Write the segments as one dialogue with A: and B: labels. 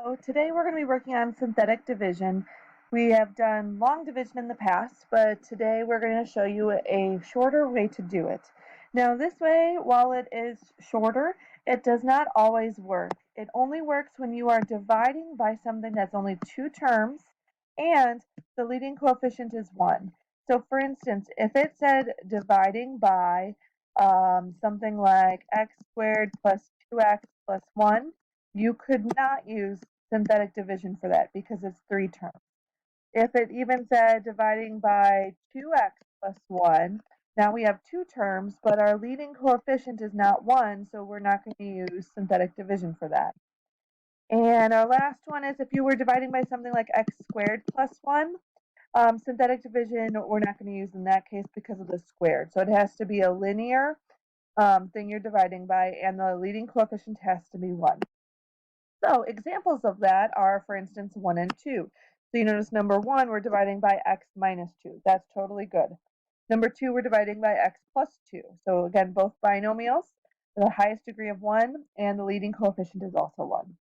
A: So today we're going to be working on synthetic division. We have done long division in the past, but today we're going to show you a shorter way to do it. Now this way, while it is shorter, it does not always work. It only works when you are dividing by something that's only two terms and the leading coefficient is 1. So for instance, if it said dividing by something like x squared plus 2x plus 1, you could not use synthetic division for that because it's three terms. If it even said dividing by 2x plus 1, now we have two terms, but our leading coefficient is not 1, so we're not going to use synthetic division for that. And our last one is if you were dividing by something like x squared plus 1, synthetic division we're not going to use in that case because of the squared. So it has to be a linear thing you're dividing by, and the leading coefficient has to be 1. So examples of that are, for instance, 1 and 2. So you notice number 1, we're dividing by x minus 2. That's totally good. Number 2, we're dividing by x plus 2. So again, both binomials, the highest degree of 1, and the leading coefficient is also 1.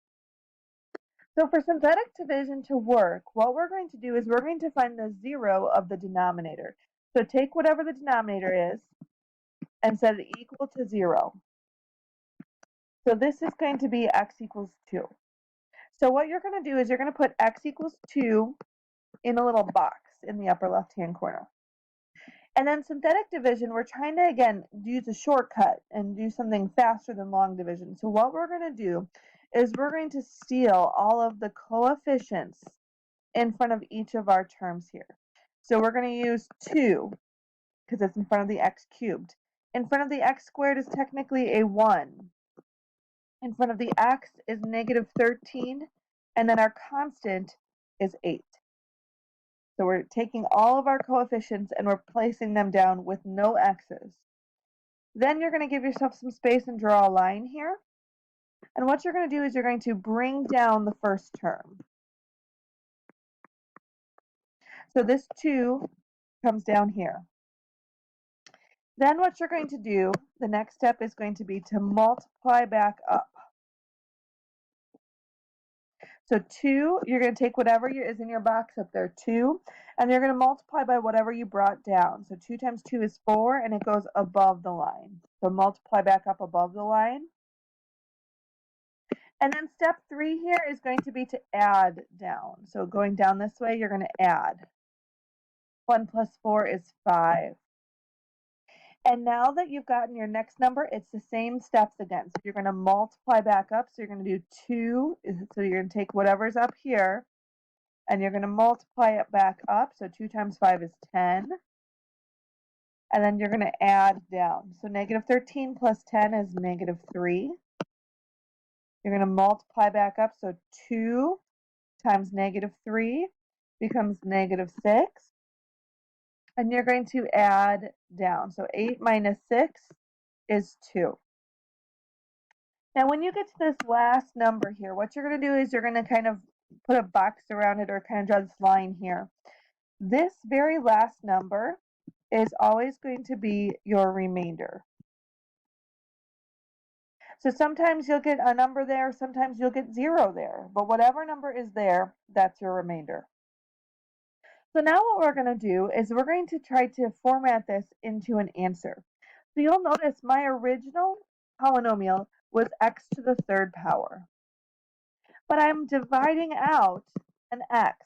A: So for synthetic division to work, what we're going to do is we're going to find the 0 of the denominator. So take whatever the denominator is and set it equal to 0. So this is going to be x equals 2. So what you're going to do is you're going to put x equals 2 in a little box in the upper left-hand corner. And then synthetic division, we're trying to, again, use a shortcut and do something faster than long division. So what we're going to do is we're going to steal all of the coefficients in front of each of our terms here. So we're going to use 2 because it's in front of the x cubed. In front of the x squared is technically a 1. In front of the x is negative 13, and then our constant is 8. So we're taking all of our coefficients and we're placing them down with no x's. Then you're going to give yourself some space and draw a line here. And what you're going to do is you're going to bring down the first term. So this 2 comes down here. Then what you're going to do, the next step is going to be to multiply back up. So 2, you're going to take whatever is in your box up there, 2, and you're going to multiply by whatever you brought down. So 2 times 2 is 4, and it goes above the line. So multiply back up above the line. And then step 3 here is going to be to add down. So going down this way, you're going to add. 1 plus 4 is 5. And now that you've gotten your next number, it's the same steps again. So you're going to multiply back up. So you're going to do 2. So you're going to take whatever's up here, and you're going to multiply it back up. So 2 times 5 is 10. And then you're going to add down. So negative 13 plus 10 is negative 3. You're going to multiply back up. So 2 times negative 3 becomes negative 6. And you're going to add down. So 8 minus 6 is 2. Now when you get to this last number here, what you're going to do is you're going to kind of put a box around it or kind of draw this line here. This very last number is always going to be your remainder. So sometimes you'll get a number there, sometimes you'll get 0 there, but whatever number is there, that's your remainder. So now what we're going to do is we're going to try to format this into an answer. So you'll notice my original polynomial was x to the third power, but I'm dividing out an x.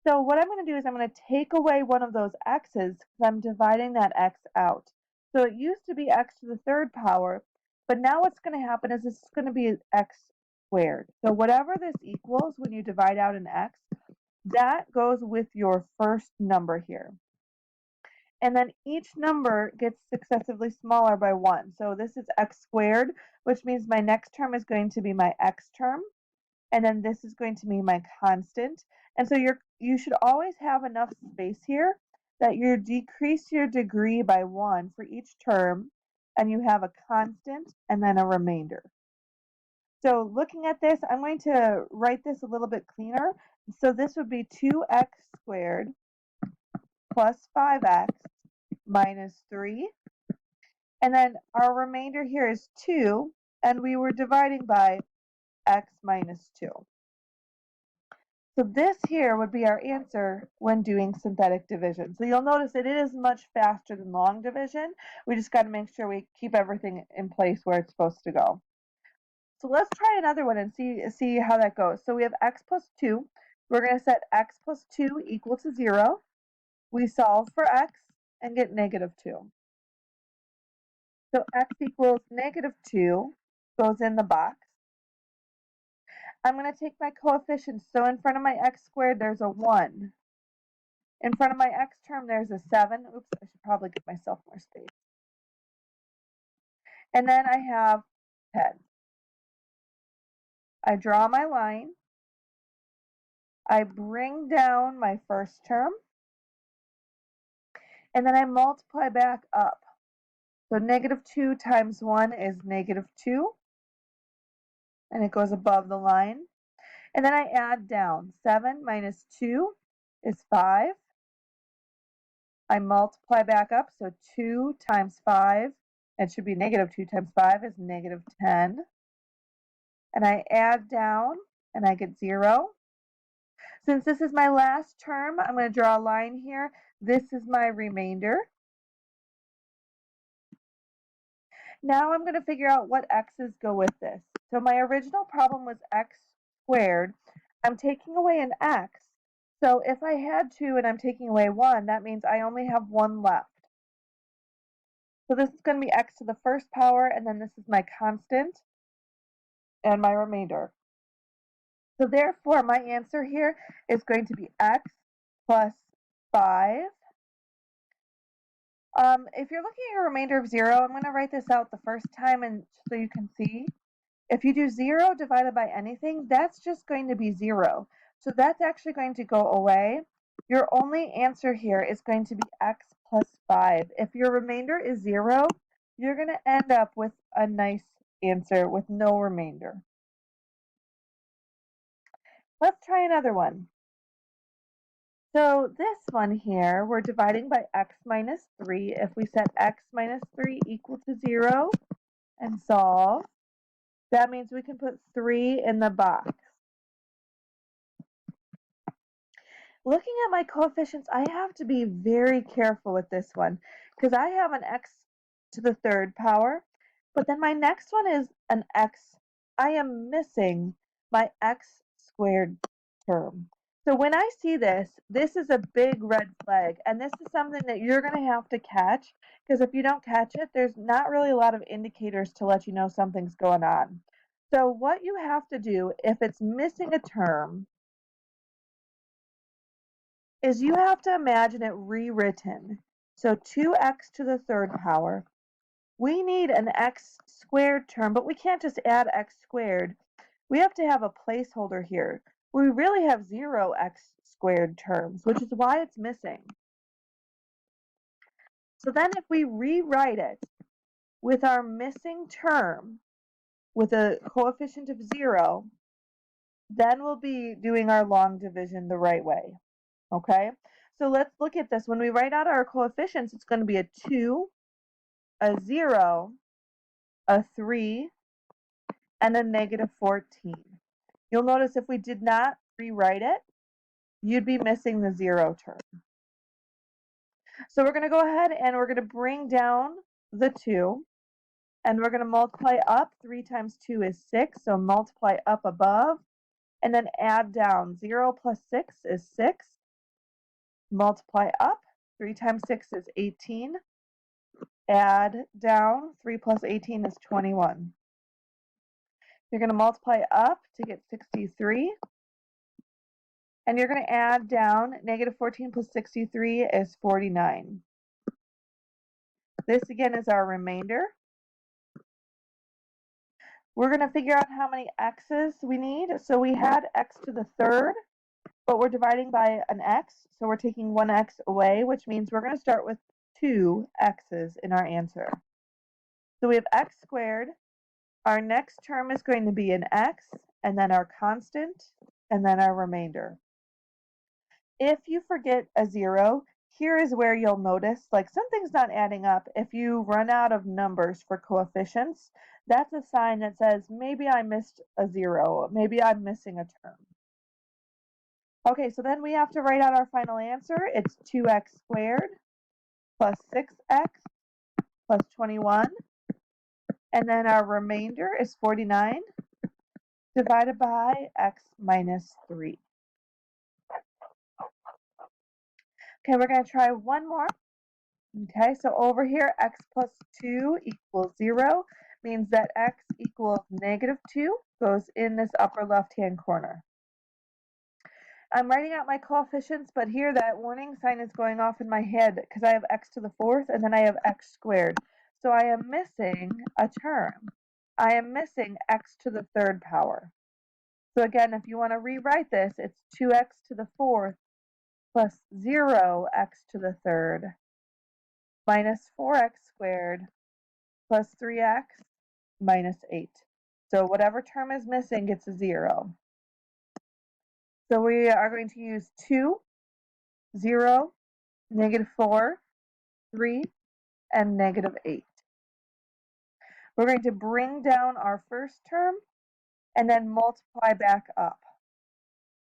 A: So what I'm going to do is I'm going to take away one of those x's because I'm dividing that x out. So it used to be x to the third power, but now what's going to happen is this is going to be x squared. So whatever this equals when you divide out an x, that goes with your first number here. And then each number gets successively smaller by 1. So this is x squared, which means my next term is going to be my x term. And then this is going to be my constant. And so you should always have enough space here that you decrease your degree by 1 for each term, and you have a constant and then a remainder. So looking at this, I'm going to write this a little bit cleaner. So this would be 2x squared plus 5x minus 3. And then our remainder here is 2, and we were dividing by x minus 2. So this here would be our answer when doing synthetic division. So you'll notice that it is much faster than long division. We just got to make sure we keep everything in place where it's supposed to go. So let's try another one and see how that goes. So we have x plus 2. We're going to set x plus 2 equal to 0. We solve for x and get negative 2. So x equals negative 2 goes in the box. I'm going to take my coefficients. So in front of my x squared, there's a 1. In front of my x term, there's a 7. Oops, I should probably give myself more space. And then I have 10. I draw my line. I bring down my first term. And then I multiply back up. So negative 2 times 1 is negative 2. And it goes above the line. And then I add down. 7 minus 2 is 5. I multiply back up. So 2 times 5, it should be negative 2 times 5 is negative 10. And I add down and I get 0. Since this is my last term, I'm going to draw a line here. This is my remainder. Now I'm going to figure out what x's go with this. So my original problem was x squared. I'm taking away an x. So if I had 2 and I'm taking away 1, that means I only have 1 left. So this is going to be x to the first power, and then this is my constant and my remainder. So therefore, my answer here is going to be x plus 5. If you're looking at a remainder of 0, I'm going to write this out the first time and so you can see. If you do 0 divided by anything, that's just going to be 0. So that's actually going to go away. Your only answer here is going to be x plus 5. If your remainder is 0, you're going to end up with a nice answer with no remainder. Let's try another one. So this one here, we're dividing by x minus 3. If we set x minus 3 equal to 0 and solve, that means we can put 3 in the box. Looking at my coefficients, I have to be very careful with this one because I have an x to the third power, but then my next one is an x. I am missing my x squared term. So when I see this, this is a big red flag, and this is something that you're going to have to catch because if you don't catch it, there's not really a lot of indicators to let you know something's going on. So what you have to do if it's missing a term is you have to imagine it rewritten. So 2x to the third power. We need an x squared term, but we can't just add x squared. We have to have a placeholder here. We really have 0 x squared terms, which is why it's missing. So then if we rewrite it with our missing term with a coefficient of 0, then we'll be doing our long division the right way. Okay? So let's look at this. When we write out our coefficients, it's going to be a 2, a 0, a 3, and a negative 14. You'll notice if we did not rewrite it, you'd be missing the 0 term. So we're going to go ahead and we're going to bring down the 2, and we're going to multiply up. 3 times 2 is 6, so multiply up above, and then add down. 0 plus 6 is 6. Multiply up. 3 times 6 is 18. Add down. 3 plus 18 is 21. You're going to multiply up to get 63. And you're going to add down. Negative 14 plus 63 is 49. This again is our remainder. We're going to figure out how many x's we need. So we had x to the third, but we're dividing by an x. So we're taking one x away, which means we're going to start with 2 x's in our answer. So we have x squared. Our next term is going to be an x, and then our constant, and then our remainder. If you forget a 0, here is where you'll notice like something's not adding up. If you run out of numbers for coefficients, that's a sign that says maybe I missed a 0, maybe I'm missing a term. Okay, so then we have to write out our final answer. It's 2x squared plus 6x plus 21. And then our remainder is 49 divided by x minus 3. Okay, we're going to try one more. Okay, so over here, x plus 2 equals 0 means that x equals negative 2 goes in this upper left-hand corner. I'm writing out my coefficients, but here that warning sign is going off in my head because I have x to the fourth and then I have x squared. So I am missing a term. I am missing x to the third power. So again, if you want to rewrite this, it's 2x to the fourth plus 0x to the third minus 4x squared plus 3x minus 8. So whatever term is missing gets a 0. So we are going to use 2, 0, negative 4, 3, and negative 8. We're going to bring down our first term and then multiply back up.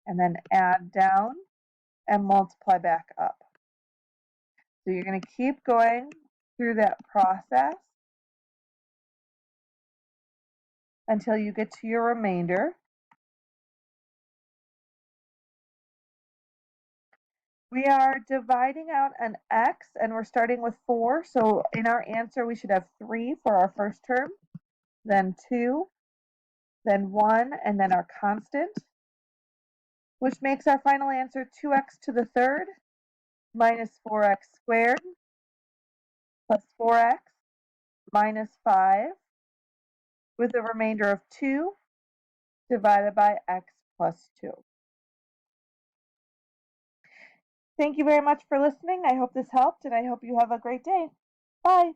A: And then add down and multiply back up. So you're going to keep going through that process until you get to your remainder. We are dividing out an x and we're starting with 4. So in our answer we should have 3 for our first term, then 2, then 1, and then our constant, which makes our final answer 2x to the third minus 4x squared plus 4x minus 5 with a remainder of 2 divided by x plus 2. Thank you very much for listening. I hope this helped and I hope you have a great day. Bye.